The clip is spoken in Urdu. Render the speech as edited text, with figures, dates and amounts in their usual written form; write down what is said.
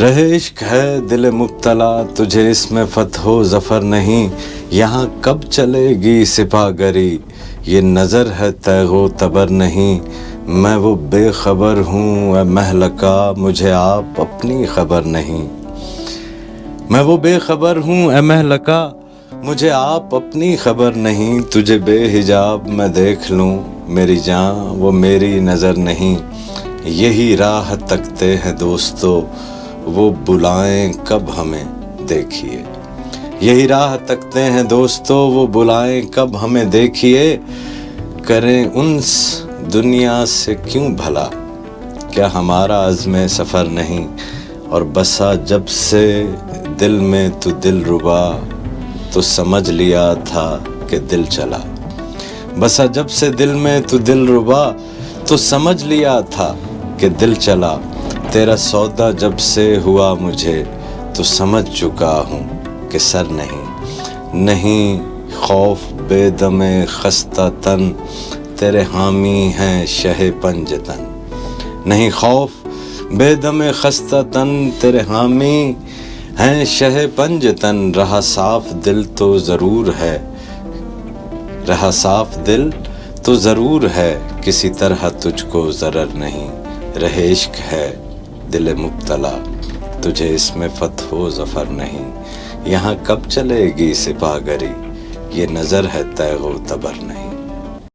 رہے عشق ہے دل مبتلا، تجھے اس میں فتح و ظفر نہیں، یہاں کب چلے گی سپاہ گری، یہ نظر ہے تیغ و تبر نہیں، میں وہ بے خبر ہوں اے مہلکا، مجھے آپ اپنی خبر نہیں، میں وہ بے خبر ہوں اے مہلکا، مجھے آپ اپنی خبر نہیں، تجھے بے حجاب میں دیکھ لوں میری جاں وہ میری نظر نہیں، یہی راہ تکتے ہیں دوستو وہ بلائیں کب ہمیں دیکھیے، یہی راہ تکتے ہیں دوستو وہ بلائیں کب ہمیں دیکھیے، کریں انس دنیا سے کیوں بھلا، کیا ہمارا عزم سفر نہیں، اور بسا جب سے دل میں تو دل ربا، تو سمجھ لیا تھا کہ دل چلا، بسا جب سے دل میں تو دل ربا، تو سمجھ لیا تھا کہ دل چلا، تیرا سودا جب سے ہوا مجھے، تو سمجھ چکا ہوں کہ سر نہیں خوف بے دم خستہ تن، تیرے حامی ہیں شہ پنجتن، نہیں خوف بے دم خستہ تن، تیرے حامی ہیں شہ پنجتن، رہا صاف دل تو ضرور ہے، رہا صاف دل تو ضرور ہے، کسی طرح تجھ کو ضرر نہیں، رہے عشق ہے دل مبتلا، تجھے اس میں فتح و ظفر نہیں، یہاں کب چلے گی سپاہ گری، یہ نظر ہے تیغ و تبر نہیں۔